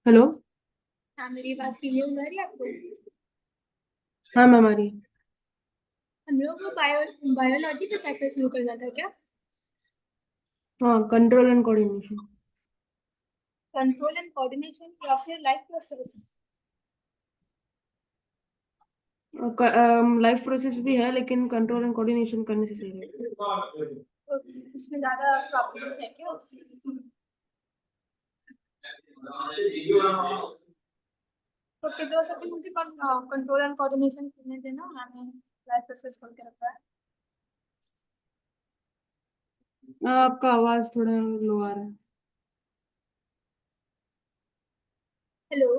Hello. हाँ, मेरी बात क्लियर हो रही है आपको? हाँ मैम आ रही है। हम लोग को बायोलॉजी का चैप्टर शुरू करना था क्या? हाँ, control and coordination. Control and coordination या फिर लाइफ प्रोसेस? लाइफ प्रोसेस भी है लेकिन कंट्रोल एंड कोऑर्डिनेशन करने से सही रहेगा। उसमें ज्यादा प्रॉब्लम्स है क्या? ओके, 2 सेकंड मुझे कंट्रोल एंड कोऑर्डिनेशन करने देना, मैंने लाइफ प्रोसेस खोल के रखा है। आपका आवाज थोड़ा लो आ रहा है। हेलो।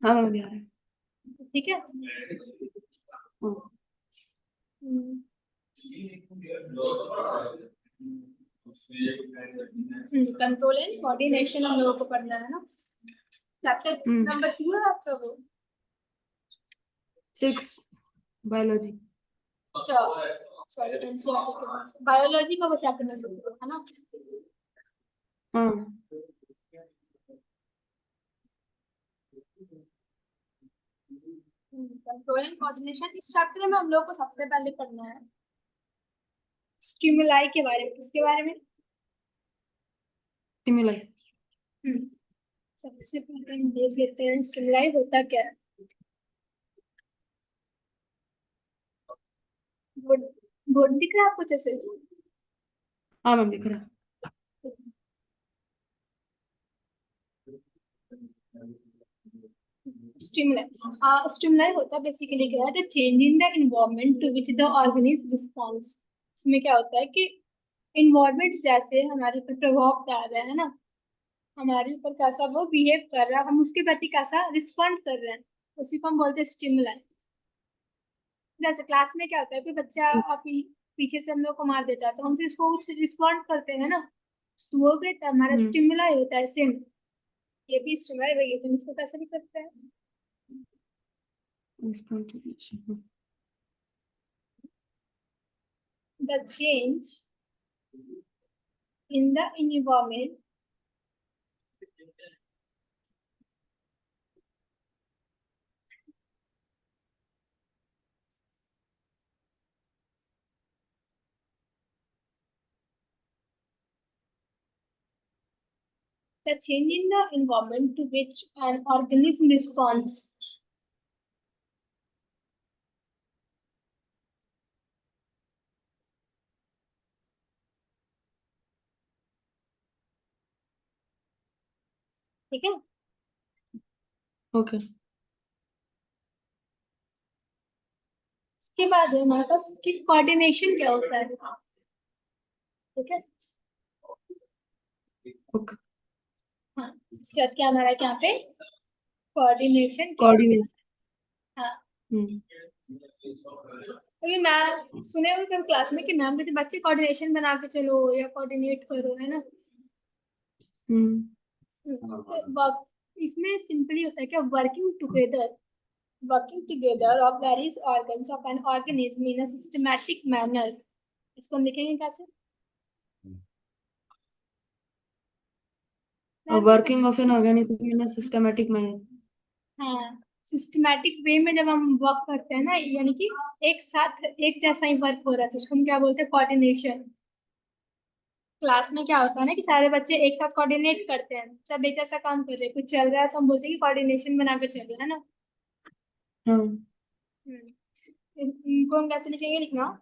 हाँ मैम अभी आ रहा है। ठीक है। हाँ। कंट्रोल एंड कोऑर्डिनेशन हम लोगों को पढ़ना है ना। चैप्टर हम्म। नंबर 2 है आपका वो। 6 बायोलॉजी। अच्छा, सॉरी, एनसीईआरटी के पास बायोलॉजी का वो चैप्टर नंबर 2 है ना। हाँ। कंट्रोल एंड कोऑर्डिनेशन इस चैप्टर में हम लोग को सबसे पहले पढ़ना है स्टिमुलाई के बारे में। किसके बारे में? स्टिमुलाई। हम्म सबसे पहले हम देख लेते हैं स्टिमुलाई होता क्या है। बोर्ड बोर्ड दिख रहा है आपको जैसे? हाँ मैम दिख रहा स्टिमुलाई स्टिमुलाई होता बेसिकली क्या है, the change in the environment to which the organism response. इसमें क्या होता है कि इन्वायरमेंट जैसे हमारे ऊपर प्रभाव डाल रहा है ना, हमारे ऊपर कैसा वो बिहेव कर रहा है, हम उसके प्रति कैसा रिस्पॉन्ड कर रहे हैं, उसी को हम बोलते हैं स्टिमुलाई। जैसे क्लास में क्या होता है कि बच्चा है। पीछे से हम लोग को मार देता है तो हम फिर उसको कुछ रिस्पॉन्ड करते हैं ना, तो वो भी हमारा हम्म। स्टिमुलाई होता है सेम। ये भी स्टिमुलाई वही है, तो इसको कैसे भी करते हैं। Responsibility. The change in the environment the change in the environment to which an organism responds। ठीक है। ओके। इसके बाद है हमारे पास कि कोऑर्डिनेशन क्या होता है। ठीक है। ओके। हाँ, इसके बाद क्या हमारा यहाँ पे कोऑर्डिनेशन क्या होता कोऑर्डिनेशन। है। हाँ, हम्म। अभी मैं सुने हुए कभी क्लास में कि मैम कहते बच्चे कोऑर्डिनेशन बना के चलो या कोऑर्डिनेट करो, है ना। हम्म। इसमें सिंपली होता है क्या, working together of various organs of an organism in a systematic manner. इसको हम लिखेंगे कैसे? मैम ये working of an organism in a systematic manner. हाँ, सिस्टमैटिक वे में जब हम वर्क करते हैं ना, यानी कि एक साथ एक जैसा ही वर्क हो रहा है, तो उसको हम क्या बोलते हैं, कोऑर्डिनेशन। क्लास में क्या होता है ना कि सारे बच्चे एक साथ कोऑर्डिनेट करते हैं, सब एक जैसा काम कर रहे हैं, कुछ चल रहा है तो हम बोलते हैं कि कोऑर्डिनेशन बना के चल रहा है ना। हाँ। इनको हम कैसे लिखेंगे, लिखना।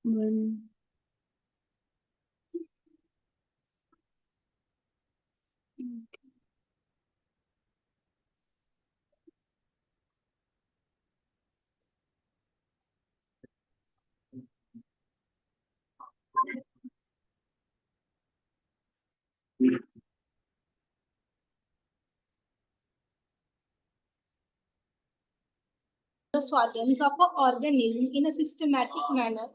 One. The organs of an organism in a systematic manner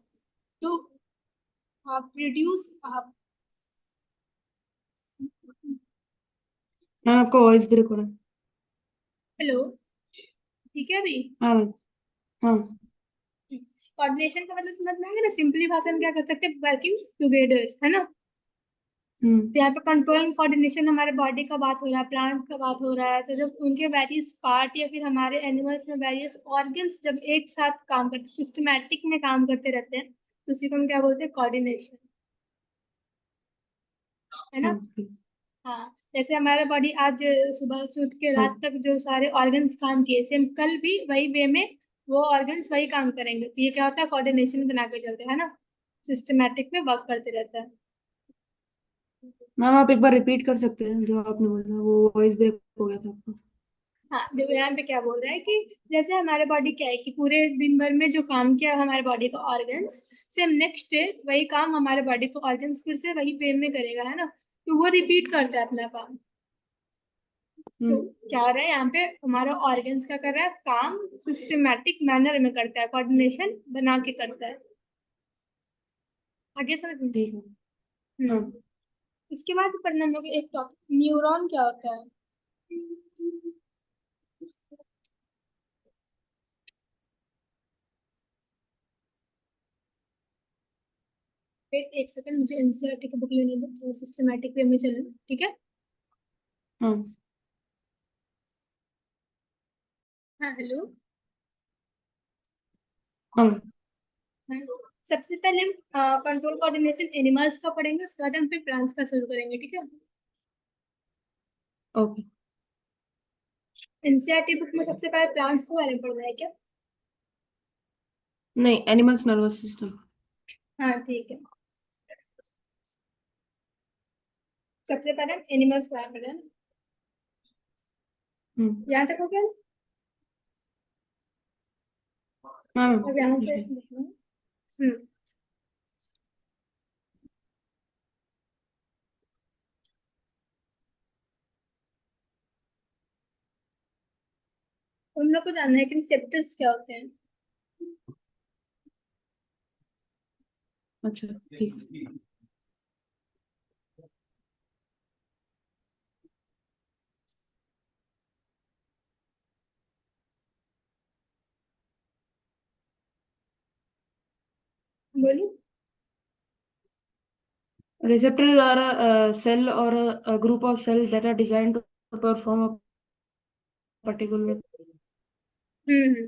to produce हाँ आपका वॉइस ब्रेक हो रहा है। हेलो। ठीक है अभी? हाँ। हाँ। कोऑर्डिनेशन का मतलब समझ में आएगा ना, सिंपली भाषा में क्या कर सकते हैं, वर्किंग टुगेदर, है ना। तो यहाँ पे कंट्रोल एंड कोऑर्डिनेशन हमारे बॉडी का बात हो रहा है, प्लांट का बात हो रहा है, तो जब उनके वेरियस पार्ट या फिर हमारे एनिमल्स में वेरियस ऑर्गन्स जब एक साथ काम करते, सिस्टमैटिक में काम करते रहते हैं, तो उसी को हम क्या बोलते हैं, कोऑर्डिनेशन, है ना। हाँ, जैसे हमारा बॉडी आज सुबह से उठ के रात तक जो सारे ऑर्गन्स काम किए, सेम कल भी वही वे में वो ऑर्गन्स वही काम करेंगे, तो ये क्या होता है, कोऑर्डिनेशन बना के चलते हैं ना, सिस्टमैटिक में वर्क करते रहता है। मैम आप एक बार रिपीट कर सकते हैं जो आपने बोला, वो वॉइस ब्रेक हो गया था आपका। हाँ, देखो यहाँ पे क्या बोल रहा है कि जैसे हमारे बॉडी क्या है कि पूरे दिन भर में जो काम किया हमारे बॉडी का ऑर्गन्स, सेम नेक्स्ट डे वही काम हमारे बॉडी को ऑर्गन्स फिर से वही वे में करेगा, है ना, तो वो रिपीट करता है अपना काम। तो क्या हो रहा है यहाँ पे, हमारा ऑर्गन्स क्या कर रहा है, काम सिस्टमैटिक मैनर में करता है, कोऑर्डिनेशन बना के करता है। आगे समझ में? ठीक है। हाँ। हम्म इसके बाद पढ़ना हम लोग एक टॉपिक, न्यूरॉन क्या होता है। वेट एक सेकंड, मुझे एनसीईआरटी की बुक लेने दो, थोड़ा सिस्टमैटिक वे में चलूं, ठीक है। हाँ। हाँ, हेलो। हाँ। हाँ, सबसे पहले हम कंट्रोल कोऑर्डिनेशन एनिमल्स का पढ़ेंगे, उसके बाद हम फिर प्लांट्स का शुरू करेंगे, ठीक है। ओके। एनसीईआरटी बुक में सबसे पहले प्लांट्स के बारे में पढ़ना है क्या? नहीं, एनिमल्स नर्वस सिस्टम। हाँ, ठीक है। सबसे पहले हम एनिमल्स के बारे में पढ़ रहे हैं। यहाँ तक हो गया ना? हाँ अब यहाँ ठीक से है। देखना। हम्म हम लोग को जानना है कि रिसेप्टर्स क्या होते हैं। अच्छा ठीक है। बोलिए। Receptors are a cell or a group of cells that are designed to perform a particular. Hmm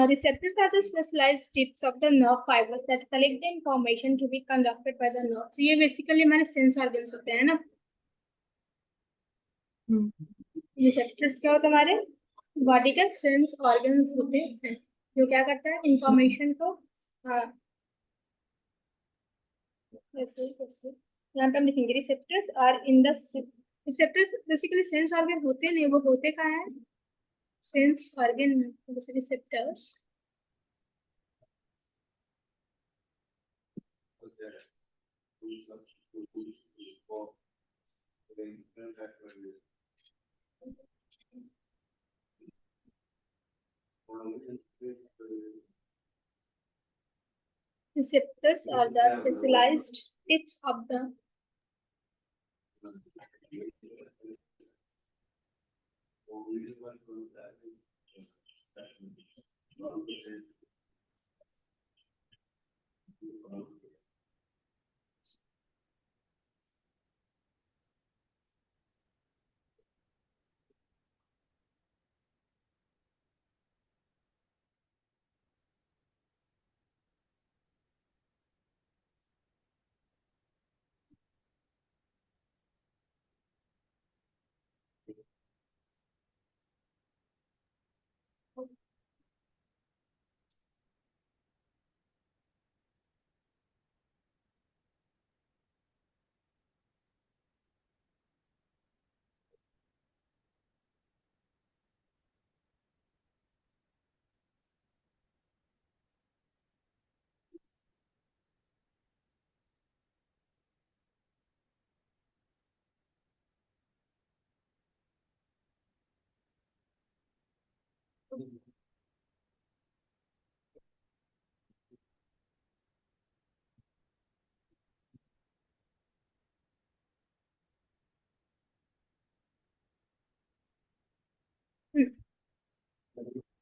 Receptors are the specialized tips of the nerve fibers that collect the information to be conducted by the nerve. So ये basically हमारे sense organs होते हैं ना। Receptors क्या होता है, हमारे body के सेंस ऑर्गन्स होते हैं, जो क्या करता है, इंफॉर्मेशन को ऐसे ऐसे यहाँ पे हम लिखेंगे, receptors are in the, receptors basically sense organ होते नहीं, वो होते कहाँ है, sense organ receptors. Receptors are the specialized tips of the,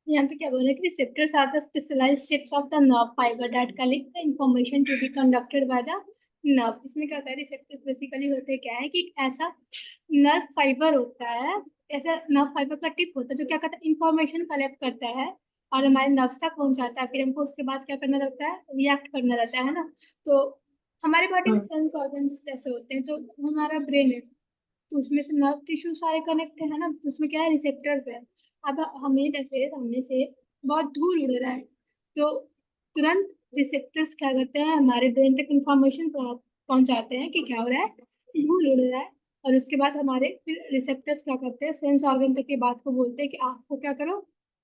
यहाँ पे क्या बोल रहा है कि receptors are the specialised strips of the nerve fibre that collect the information to be conducted by the nerve. इसमें क्या होता है, रिसेप्टर्स बेसिकली होते क्या है कि एक ऐसा नर्व फाइबर होता है, ऐसा नर्व फाइबर का टिप होता है जो क्या करता है, इंफॉर्मेशन कलेक्ट करता है और हमारे नर्व्स तक पहुंचाता है। फिर हमको उसके बाद क्या करना रहता है, रिएक्ट करना रहता है ना। तो हमारे बॉडी में सेंस ऑर्गन्स जैसे होते हैं, जो हमारा ब्रेन है, तो उसमें से नर्व टिश्यू सारे कनेक्ट है ना, तो उसमें क्या है, रिसेप्टर्स है। अब हमें जैसे सामने से बहुत धूल उड़ रहा है, तो तुरंत रिसेप्टर्स क्या करते हैं, हमारे ब्रेन तक इंफॉर्मेशन पहुंचाते हैं कि क्या हो रहा है, धूल उड़ रहा है। और उसके बाद हमारे फिर रिसेप्टर्स क्या करते हैं, सेंस ऑर्गन तक की बात को बोलते हैं कि आपको क्या करो,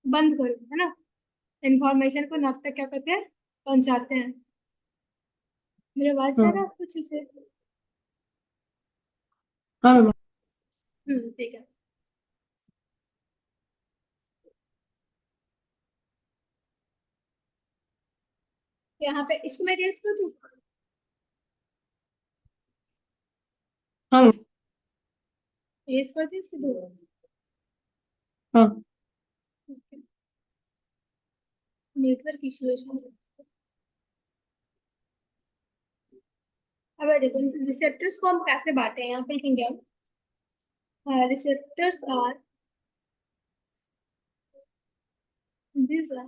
बंद करो, है ना। इंफॉर्मेशन को नर्व तक क्या करते हैं, पहुंचाते हैं। मेरे आवाज जा रहा है हाँ आपको अच्छे से? हाँ मैम। ठीक है। यहाँ पे इसको मैं रेस कर दूँ? हाँ मैम। रेस कर दूँ इसको दो? हाँ नेटवर्क इशू है शायद। अब देखो, रिसेप्टर्स को हम कैसे बांटे हैं, यहाँ पे लिखेंगे हम, receptors are, these are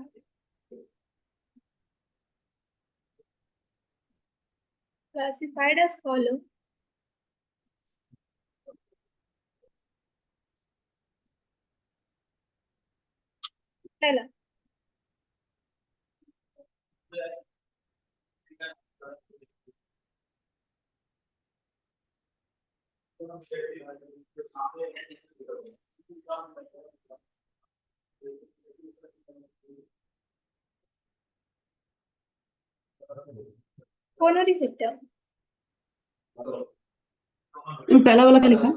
classified as follow. पहला, फोनो रिसेप्टर। पहला वाला क्या लिखा?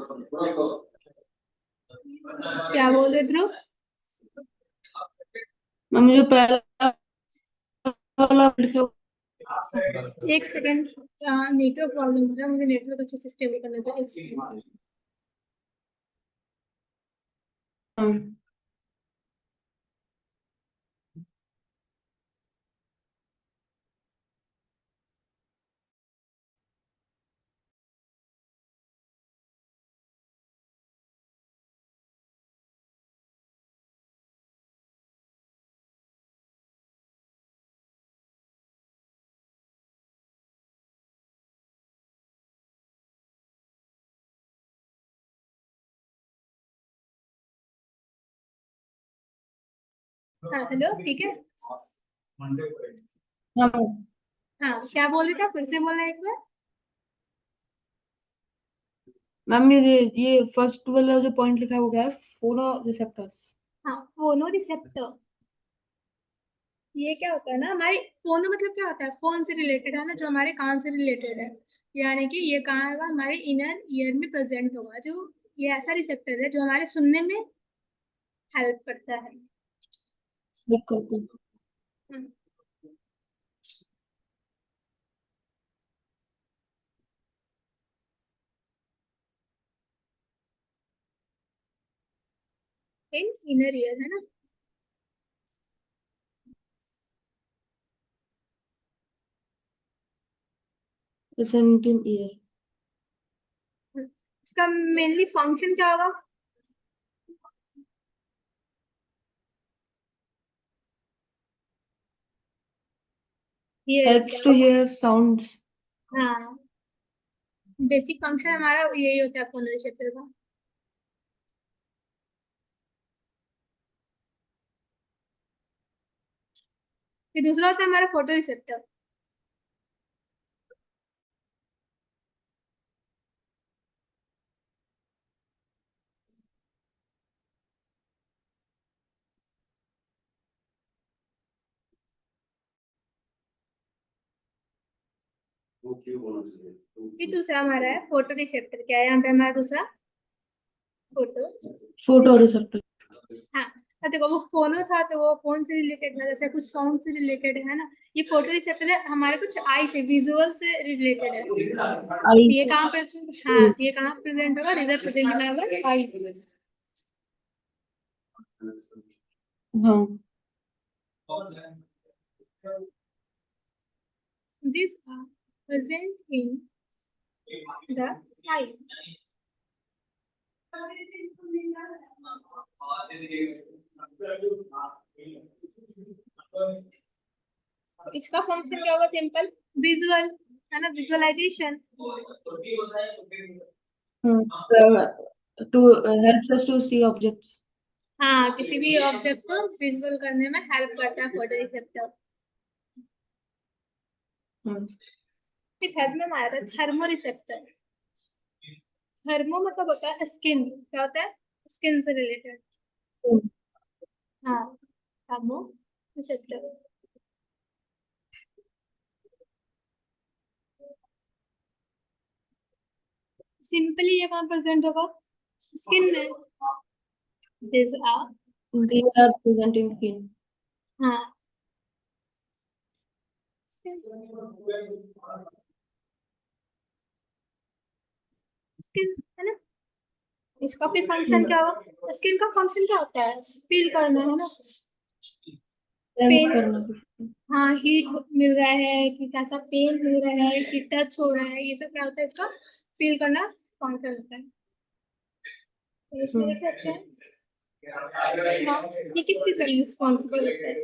क्या बोल रहे ध्रुव? मैम मुझे पहला वाला लिखा। एक सेकेंड, नेटवर्क प्रॉब्लम हो रहा है, मुझे नेटवर्क अच्छे से स्टेबल करने दो, एक सेकेंड। हाँ हाँ हेलो, ठीक है। हाँ मैम। हाँ, क्या बोल रहे थे, फिर से बोलना एक बार। मैम ये फर्स्ट वाला जो पॉइंट लिखा है वो क्या है? फोनो रिसेप्टर्स। हाँ, फोनो रिसेप्टर, ये क्या होता है ना, हमारे फोन मतलब क्या होता है, फोन से रिलेटेड है ना, जो हमारे कान से रिलेटेड है। यानी कि ये कहाँ होगा, हमारे इनर ईयर में प्रेजेंट होगा, जो ये ऐसा रिसेप्टर है जो हमारे सुनने में हेल्प करता है। बुक करते हैं। इन इनर ईयर है ना। 17 ईयर। इसका मेनली फंक्शन क्या होगा? ये हेल्प्स टू हियर साउंड्स। हाँ, बेसिक फंक्शन हमारा यही होता है फोन रिसेप्टर का। फिर दूसरा होता है हमारा फोटो रिसेप्टर। फिर दूसरा हमारा है फोटो रिसेप्टर। क्या है यहाँ पे हमारा दूसरा? फोटो। Photo receptor. हाँ, तो देखो वो फोनो था तो वो फोन से रिलेटेड था, जैसे कुछ साउंड से रिलेटेड है ना। ये फोटो रिसेप्टर है हमारे कुछ आई से, विजुअल से रिलेटेड है। आईज। ये कहाँ प्रेजेंट, हाँ ये कहाँ प्रेजेंट होगा, रिजल्ट प्रेजेंट होगा आई से। हाँ These are present in the eye. इसका फंक्शन क्या होगा? सिंपल विजुअल, है ना, visualisation. To helps us to see objects. हाँ, किसी भी ऑब्जेक्ट को विजुअल करने में हेल्प करता है फोटो रिसेप्टर। हाँ फिर थर्ड में आया था थर्मो रिसेप्टर। थर्मो मतलब होता है स्किन, क्या होता है? स्किन से रिलेटेड। हाँ, थर्मो रिसेप्टर। सिंपली ये कहाँ प्रेजेंट होगा? स्किन में। This are, these are present in skin. हाँ, स्किन, स्किन, है ना। इसका फिर फंक्शन क्या होगा? स्किन का फंक्शन क्या होता है? फील करना, है ना। सेंस पेन, करना। हाँ, हीट मिल रहा है कि कैसा पेन मिल रहा है कि टच हो रहा है, ये सब क्या होता है? इसका फील करना फंक्शन होता है। तो इसमें देख सकते हैं, हाँ, ये किस चीज का रिस्पॉन्सिबल होता है?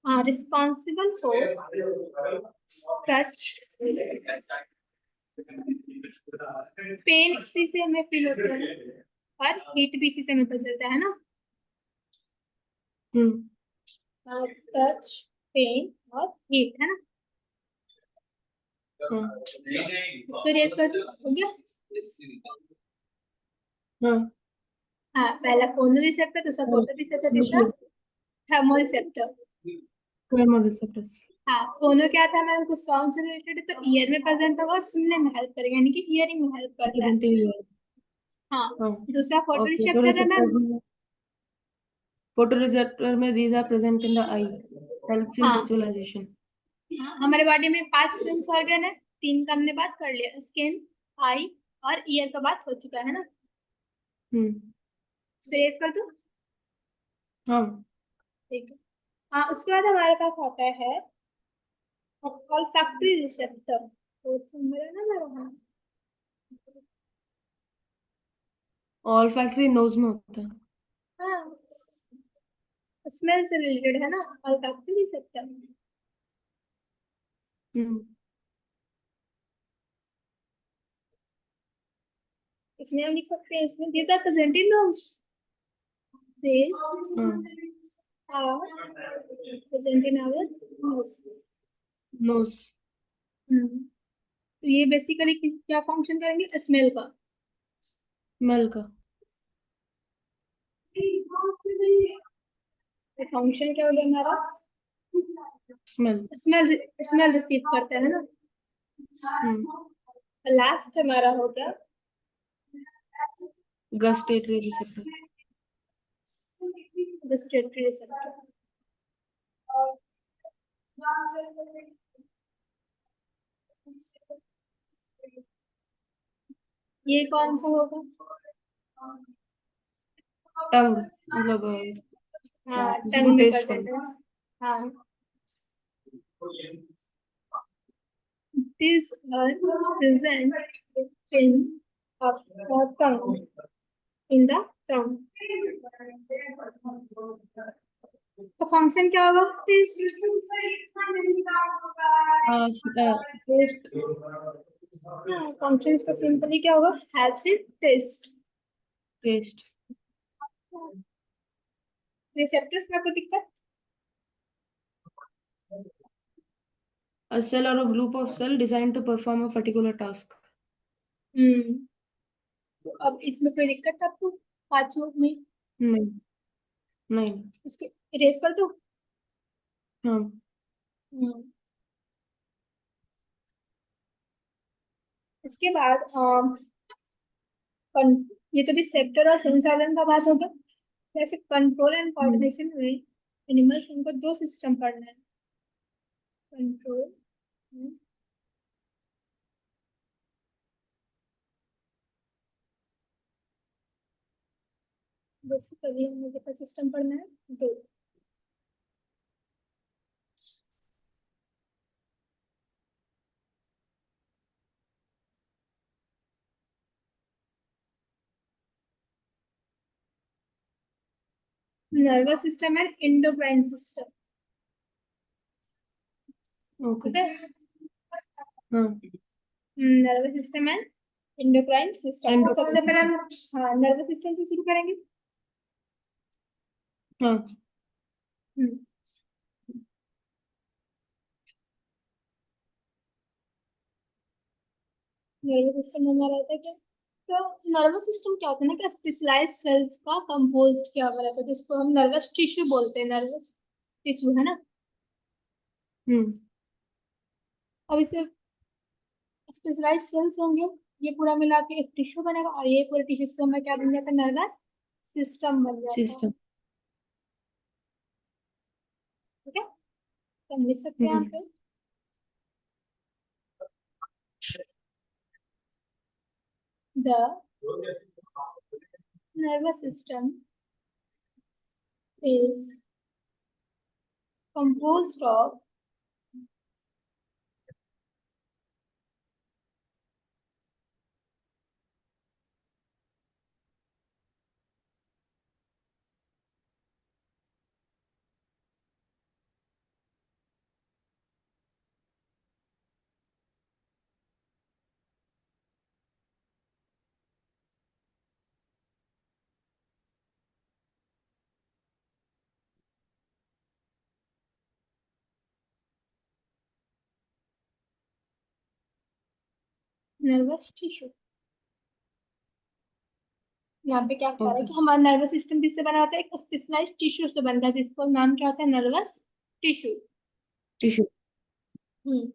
हाँ, रिस्पॉन्सिबल फॉर टच, पेन इसी से हमें फील होता है और हीट भी इसी से हमें पता चलता है ना। टच, पेन और हीट, है ना। तो रेस कर दो, हो गया। हाँ हाँ, पहला फोनो रिसेप्टर, दूसरा फोटो रिसेप्टर, तीसरा थर्मो रिसेप्टर। thermoreceptors. हाँ, फोनो क्या था मैम? कुछ साउंड से रिलेटेड, तो ईयर में प्रेजेंट होगा और सुनने में हेल्प करेगा, यानी कि हियरिंग में हेल्प करता है। Presenting ear. हाँ, हाँ दूसरा फोटो और रिसेप्टर है मैम। photoreceptor में these are present in the eye, helps in हाँ, visualization. हाँ, हमारे बॉडी में 5 सेंस ऑर्गन है, 3 का हमने बात कर लिया, स्किन, आई और ईयर का बात हो चुका है ना। इसको रेस कर दो, हाँ ठीक है। हाँ, उसके बाद हमारे पास आता है olfactory रिसेप्टर। तो नंबर है ना मेरा, हाँ। olfactory nose में होता है। हाँ, स्मेल से रिलेटेड है ना olfactory रिसेप्टर। हम्म इसमें हम लिख सकते हैं, इसमें these are present in nose, these are present in our nose। nose तो ये बेसिकली क्या फंक्शन करेंगे? स्मेल का। smell का। फंक्शन क्या हो गया हमारा? smell। स्मेल, स्मेल रिसीव करता है ना। लास्ट हमारा हो गया gustatory receptor। gustatory receptor। ये कौन सा होगा? टंग मतलब हाँ, किसी को टंग में टेस्ट प्रेजेंट करना। है। हाँ, these are present in tongue, in the tongue। तो फंक्शन क्या होगा? टेस्ट। टेस्ट। फंक्शन इसका सिंपली क्या होगा? Helps in taste. Taste. Receptors में कोई दिक्कत? A cell or a group of cell designed to perform a particular task. तो अब इसमें कोई दिक्कत है आपको पांचों में? नहीं नहीं। इसके इरेज कर दो। हाँ हम्म, इसके बाद ये तो भी सेक्टर और संसाधन का बात होगा। जैसे कंट्रोल एंड कोऑर्डिनेशन में एनिमल्स, उनको 2 सिस्टम पढ़ना है, कंट्रोल बेसिकली हमें कितना सिस्टम पढ़ना है? दो। Nervous system and endocrine system. Okay. ठीक है। हाँ। Nervous system and endocrine system, तो सबसे पहले हम हाँ नर्वस सिस्टम से शुरू करेंगे। हाँ। हम्म नर्वस सिस्टम हमारा होता है क्या? तो नर्वस सिस्टम क्या होता है ना कि स्पेशलाइज्ड सेल्स का कंपोज्ड क्या हुआ रहता है, जिसको हम नर्वस टिश्यू बोलते हैं। नर्वस टिश्यू है ना। हम्म। अब इसे स्पेशलाइज्ड सेल्स होंगे, ये पूरा मिला के एक टिश्यू बनेगा, और ये पूरे टिश्यू से हमें क्या बन जाता है? नर्वस सिस्टम बन जाता है। सिस्टम। ठीक है, तो हम लिख सकते हैं यहाँ हम्म। पे the nervous system is composed of nervous tissue। यहाँ पे क्या बता रहा है ओके। कि हमारा नर्वस सिस्टम किससे बना होता है? एक स्पेशलाइज्ड टिश्यू से बनता है, जिसको नाम क्या होता है? Nervous tissue. टिश्यू। हम्म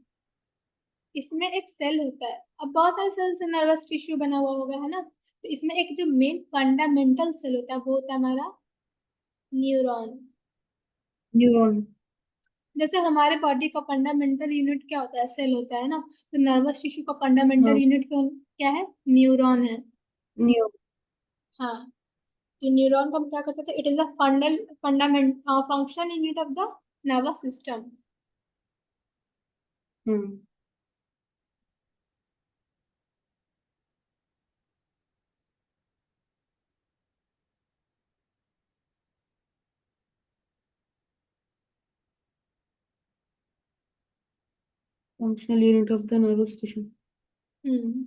इसमें एक सेल होता है। अब बहुत सारे सेल से नर्वस टिश्यू बना हुआ होगा, है ना। तो इसमें एक जो मेन फंडामेंटल सेल होता है वो होता है हमारा न्यूरॉन। न्यूरॉन। जैसे हमारे बॉडी का फंडामेंटल यूनिट क्या होता है? सेल होता है ना। तो नर्वस टिश्यू का फंडामेंटल हाँ। यूनिट क्या है? न्यूरॉन है। न्यू। हाँ, कि न्यूरॉन को हम क्या कर सकते हैं? It is the fundament function unit of the nervous system. Hmm. Functional unit of the nervous tissue. Hmm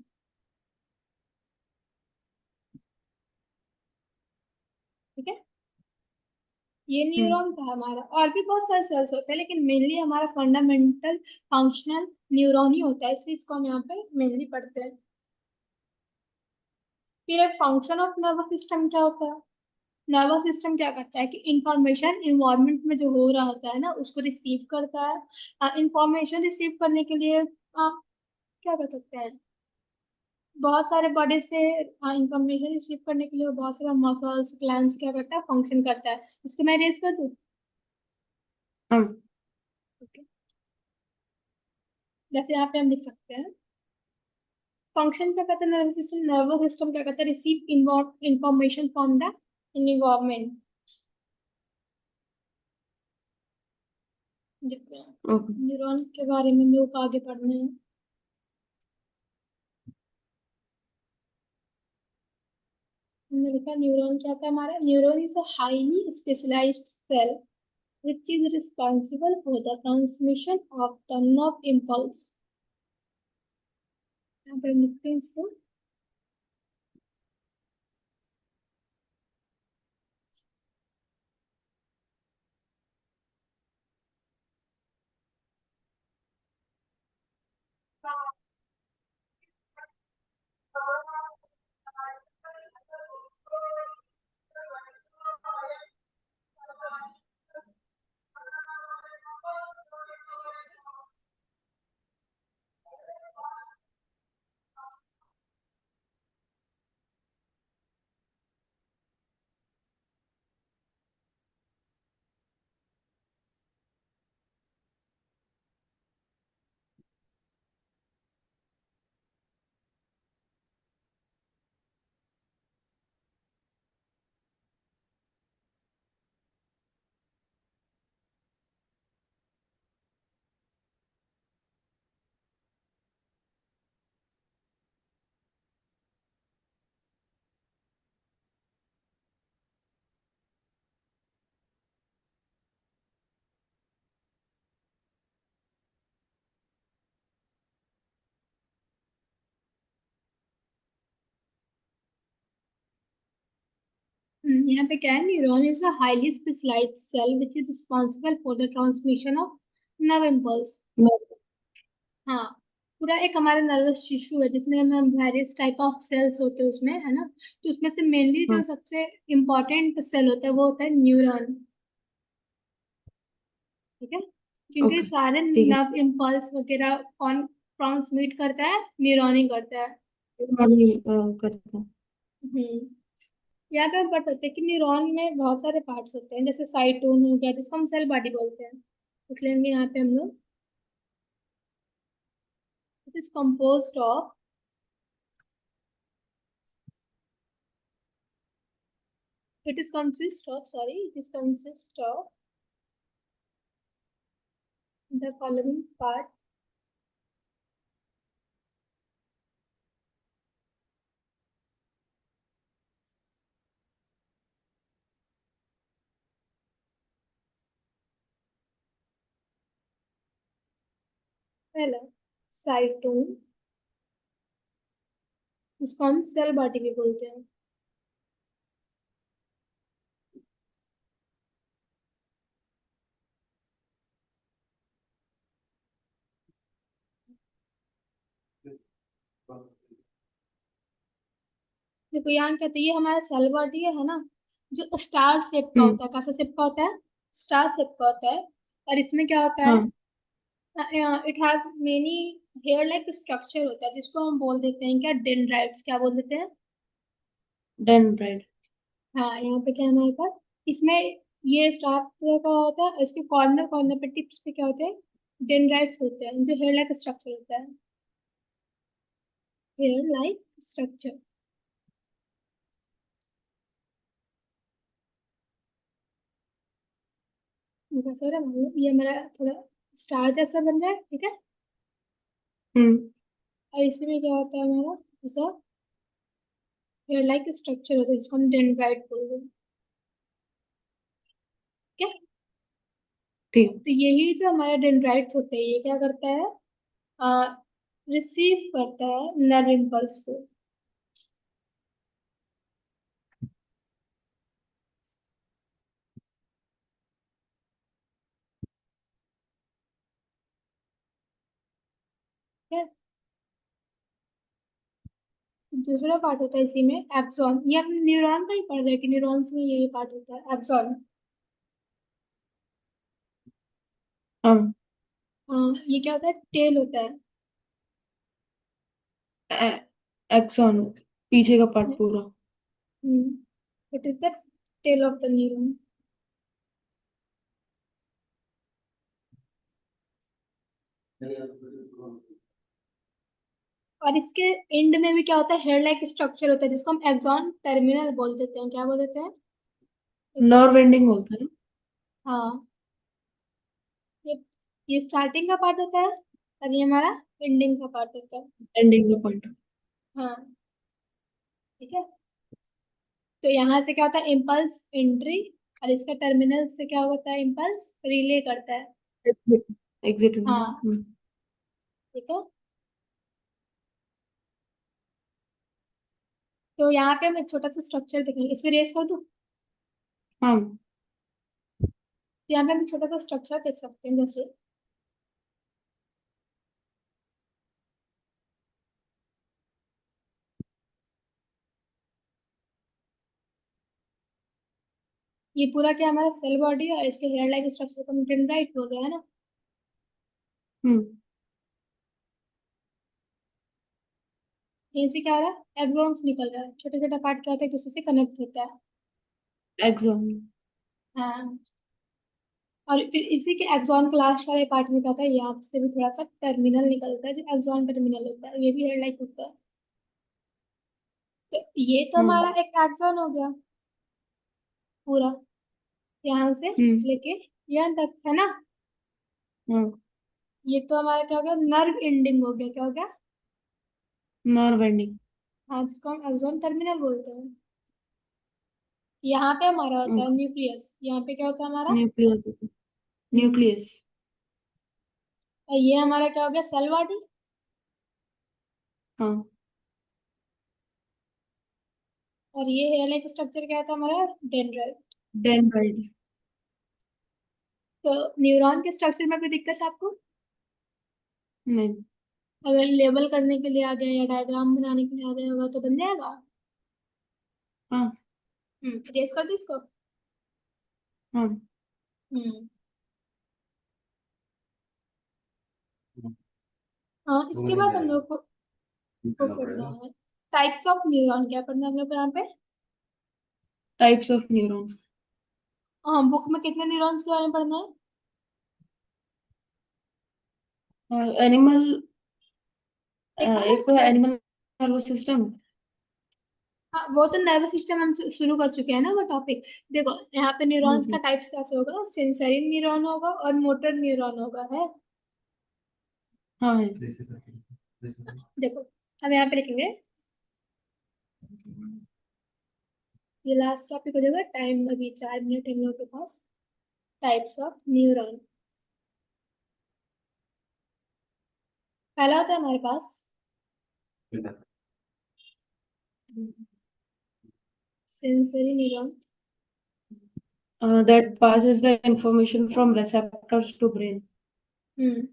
ठीक है, ये हम्म। न्यूरॉन था हमारा। और भी बहुत सारे सेल्स होते हैं, लेकिन मेनली हमारा फंडामेंटल फंक्शनल न्यूरॉन ही होता है, इसलिए इसको हम यहाँ पे मेनली पढ़ते हैं। फिर एक फंक्शन ऑफ नर्वस सिस्टम क्या होता है? नर्वस सिस्टम क्या करता है कि इंफॉर्मेशन इन्वायरमेंट में जो हो रहा होता है ना, उसको रिसीव करता है। इंफॉर्मेशन रिसीव करने के लिए क्या कर सकते हैं? बहुत सारे बॉडी से इंफॉर्मेशन रिसीव करने के लिए बहुत सारा मसल्स ग्लैंड्स क्या करता है? फंक्शन करता है। इसको मैं रेज कर दूं? हाँ। ओके, जैसे यहाँ पे हम लिख सकते हैं फंक्शन क्या करता है नर्वस सिस्टम क्या करता है? Receive information from the environment. जितने ओके। न्यूरॉन के बारे में लोग आगे पढ़ने हैं। हमने लिखा न्यूरॉन क्या था हमारा? Neuron is a highly specialised cell which is responsible for the transmission of the nerve impulse। यहाँ पर लिखते हैं इसको यहाँ पे क्या है, neuron is a highly specialised cell which is responsible for the transmission of nerve impulse. हाँ, पूरा एक हमारा नर्वस टिश्यू है जिसमें हम वेरियस टाइप ऑफ सेल्स होते हैं उसमें, है ना। तो उसमें से मेनली जो हाँ। सबसे इम्पोर्टेंट सेल होता है वो होता है न्यूरॉन। ठीक है, क्योंकि ओके। सारे ठीक है। नर्व इम्पल्स वगैरह कौन ट्रांसमिट करता है, न्यूरॉन ही करता है। मॉर्निंग करते हैं। हम्म यहाँ पे हम पढ़ सकते हैं कि न्यूरॉन में बहुत सारे पार्ट्स होते हैं, जैसे साइटोन हो गया जिसको हम सेल बॉडी बोलते हैं। देख लेंगे यहाँ पे हम लोग, it is composed of, it is consist of, sorry, it is consist of the following part. पहला, साइटोन, इसको हम सेल बॉडी भी बोलते हैं। देखो यहाँ कहते हैं ये हमारा सेल बॉडी है ना, जो स्टार शेप का हम्म। होता है। कैसा शेप का होता है? स्टार शेप का होता है। और इसमें क्या होता है, हाँ। It has many hair like structure होता है जिसको हम बोल देते हैं क्या, डेंड्राइट्स। क्या बोल देते हैं? डेंड्राइट। हाँ, यहाँ पे क्या है हमारे पास, इसमें ये स्टार तरह का होता है, इसके कॉर्नर कॉर्नर पे टिप्स पे क्या होते हैं, डेंड्राइट्स होते हैं, जो हेयर लाइक स्ट्रक्चर होता है। Hair like structure. सर ये मेरा थोड़ा स्टार जैसा बन रहा है, ठीक है। हम्म। और इसी में क्या होता है हमारा ऐसा हेयर लाइक स्ट्रक्चर होता है जिसको हम डेंड्राइट बोलते हैं। ठीक है, ठीक है। तो यही जो हमारे डेंड्राइट्स होते हैं ये क्या करता है, रिसीव करता है नर्व इम्पल्स को। ठीक है, दूसरा पार्ट होता है इसी में एक्सॉन। ये हम न्यूरॉन का ही पढ़ रहे हैं कि न्यूरॉन्स में यही पार्ट होता है एक्सॉन। हाँ। हाँ, ये क्या होता है, टेल होता है। एक्सॉन, पीछे का पार्ट पूरा। It is the tail of the neuron. और इसके एंड में भी क्या होता है, हेयर लाइक स्ट्रक्चर होता है जिसको हम एक्सॉन टर्मिनल बोल देते हैं। क्या बोल देते हैं? Nerve axon. एंडिंग होता है ना। हाँ, ये ये स्टार्टिंग का पार्ट होता है और ये हमारा एंडिंग का पार्ट होता है। एंडिंग का पॉइंट। हाँ, ठीक है। तो यहाँ से क्या होता है, इम्पल्स एंट्री, और इसका टर्मिनल से क्या होता है, इम्पल्स रिले करता है। एग्जिट। हाँ, ठीक है। तो यहाँ पे हम एक छोटा सा स्ट्रक्चर देखेंगे, इसको रेस कर दूँ। हाँ। तो यहाँ पे हम छोटा सा स्ट्रक्चर देख सकते हैं, जैसे ये पूरा क्या हमारा सेल बॉडी है और इसके हेयर लाइक स्ट्रक्चर को डेंड्राइट बोल रहे हैं ना। हम्म। यहीं से क्या हो रहा है, एक्सॉन्स निकल रहा है, छोटा छोटा पार्ट क्या होता है एक दूसरे से कनेक्ट होता है। एक्सॉन। हाँ, और फिर इसी के एक्सॉन के लास्ट वाले पार्ट में क्या होता है, यहाँ से भी थोड़ा सा टर्मिनल निकलता है जो एक्सॉन टर्मिनल होता है, ये भी हेयर लाइक होता है। तो ये तो हाँ। हमारा एक एक्सॉन हो गया पूरा, यहाँ से हम्म। लेके यहाँ तक, है ना। हाँ। ये तो हमारा क्या हो गया, नर्व एंडिंग हो गया। क्या हो गया? Nerve ending. हाँ, जिसको हम एक्सॉन टर्मिनल बोलते हैं। यहाँ पे हमारा होता है न्यूक्लियस। यहाँ पे क्या होता है हमारा, न्यूक्लियस। हम्म, न्यूक्लियस। और ये हमारा क्या हो गया, सेल बॉडी। हाँ। और ये हेयर लाइक स्ट्रक्चर क्या था हमारा, डेंड्राइट। डेंड्राइट। तो न्यूरॉन के स्ट्रक्चर में कोई दिक्कत है आपको? नहीं। अगर लेबल करने के लिए आ गया या डायग्राम बनाने के लिए आ गया होगा तो बन जाएगा। हाँ। ट्रेस कर दो इसको। हाँ। हम्म। हाँ, इसके बाद हम लोग को पढ़ना है टाइप्स ऑफ न्यूरॉन। क्या पढ़ना है हम लोग को यहाँ पे? Types of neuron. हाँ, बुक में कितने न्यूरॉन्स के बारे में पढ़ना है? एनिमल। देखा ना एक तो है एनिमल नर्वस सिस्टम। हाँ, वो तो नर्वस सिस्टम हम शुरू कर चुके हैं ना वो टॉपिक। देखो, यहाँ पे न्यूरॉन्स का हम्म। टाइप्स कैसे होगा, सेंसरी न्यूरॉन होगा और मोटर न्यूरॉन होगा है। हाँ है। देखो, हम यहाँ पे लिखेंगे, ये लास्ट टॉपिक हो जाएगा। टाइम अभी 4 मिनट है हम लोग के पास। Types of neuron. पहला होता है हमारे पास sensory neuron. That passes the information from receptors to brain. Hmm.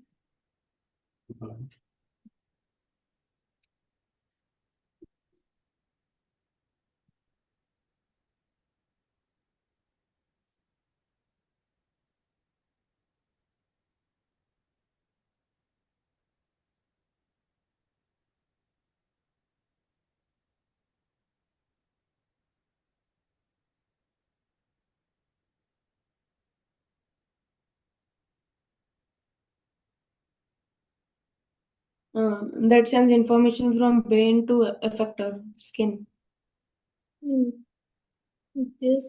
That sends information from brain to effector skin. This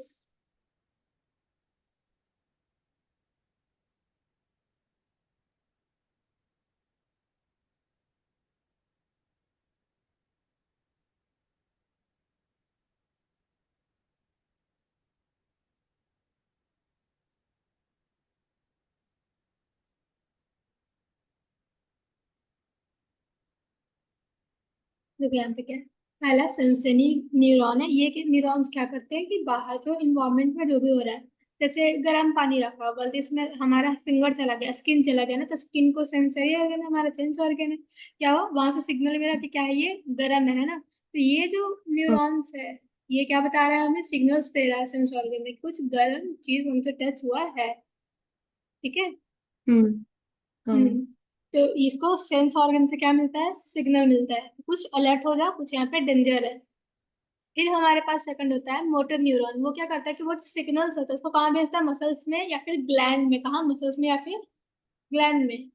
देखो यहाँ पे क्या है। पहला सेंसरी न्यूरॉन है। ये कि न्यूरॉन्स क्या करते हैं कि बाहर जो इन्वायरमेंट में जो भी हो रहा है, जैसे गर्म पानी रखा हुआ, गलती उसमें हमारा फिंगर चला गया, स्किन चला गया ना, तो स्किन को सेंसरी ऑर्गन है, हमारा सेंस ऑर्गन है। क्या हुआ, वहां से सिग्नल मिला कि क्या है, ये गर्म है ना। तो ये जो हाँ। न्यूरॉन्स है, ये क्या बता रहा है, हमें सिग्नल्स दे रहा है सेंस ऑर्गन में, कुछ गर्म चीज हमसे टच हुआ है। ठीक है। हम्म। हाँ। हम्म। तो इसको सेंस ऑर्गन से क्या मिलता है, सिग्नल मिलता है, कुछ अलर्ट हो जाओ, कुछ यहाँ पे डेंजर है। फिर हमारे पास सेकंड होता है मोटर न्यूरॉन। वो क्या करता है कि वो सिग्नल्स होता है उसको कहाँ भेजता है, मसल्स में या फिर ग्लैंड में। कहाँ, मसल्स में या फिर ग्लैंड में।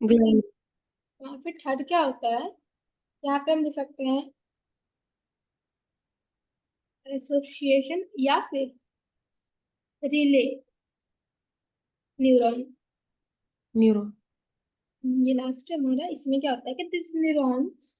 ग्लैंड। फिर थर्ड क्या होता है, यहाँ पे हम लिख सकते हैं एसोसिएशन या फिर रिले न्यूरॉन। न्यूरो। ये लास्ट है हमारा। इसमें क्या होता है कि दिस न्यूरॉन्स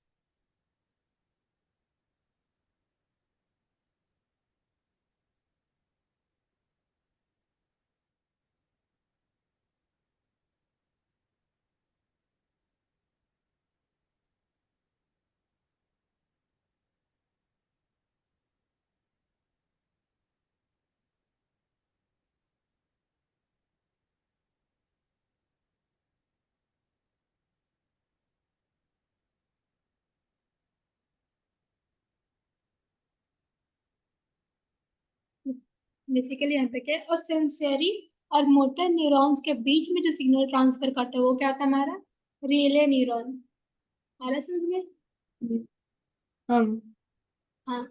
बेसिकली यहाँ पे क्या है, और सेंसरी और मोटर न्यूरॉन्स के बीच में जो सिग्नल ट्रांसफर करता है वो क्या होता है हमारा, रिले न्यूरॉन। आ रहा है समझ में? हाँ। हाँ।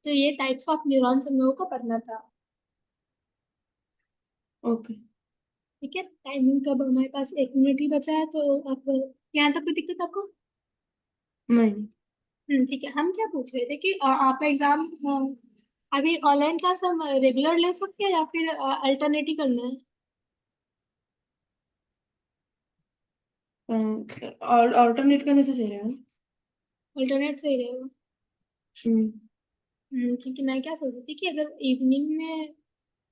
तो ये टाइप्स ऑफ न्यूरॉन्स हम लोगों को पढ़ना था। ओके। ठीक है, टाइमिंग तो अब हमारे पास 1 मिनट ही बचा है, तो आप यहाँ तक कोई दिक्कत आपको? नहीं। ठीक है। हम क्या पूछ रहे थे कि आपका एग्जाम अभी ऑनलाइन क्लास हम रेगुलर ले सकते हैं या फिर अल्टरनेट ही करना है? और ऑल्टरनेट करने से सही रहेगा। अल्टरनेट सही रहेगा। हम्म। क्योंकि मैं क्या सोच रही थी कि अगर इवनिंग में,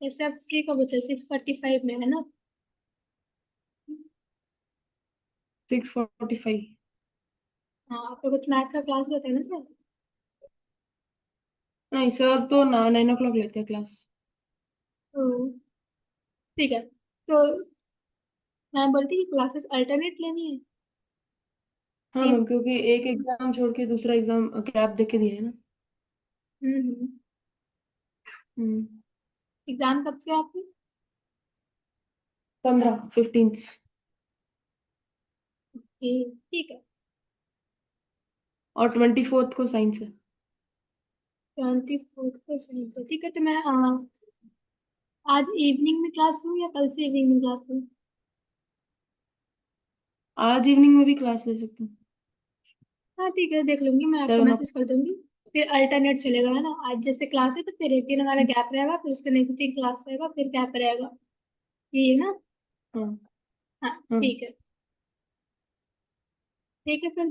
ऐसे आप फ्री कब होते हैं, 6:45 में है ना? 6:45। हाँ, आपका कुछ मैथ का क्लास रहता है ना सर? नहीं सर तो 9 o'clock लेते हैं क्लास। ठीक है, तो मैं बोलती कि क्लासेस अल्टरनेट लेनी है हाँ कि मैम, क्योंकि एक एग्जाम छोड़ के दूसरा एग्जाम गैप दे के दिया है ना। हम्म। हम्म। एग्जाम कब से है आपकी? 15 15। ठीक है। और 24 को साइंस है। 24 को साइंस है, ठीक है। तो मैं आज इवनिंग में क्लास लूँ या कल से इवनिंग में क्लास लूँ? आज इवनिंग में भी क्लास ले सकते हैं। हाँ ठीक है, देख लूंगी, मैं आपको 7 o'clock। मैसेज कर दूंगी। फिर अल्टरनेट चलेगा, है ना? आज जैसे क्लास है तो फिर एक दिन हमारा गैप रहेगा, फिर उसके नेक्स्ट दिन क्लास रहेगा, फिर गैप रहेगा। ये है ना? हाँ। हाँ हाँ। ठीक है। ठीक है फिर।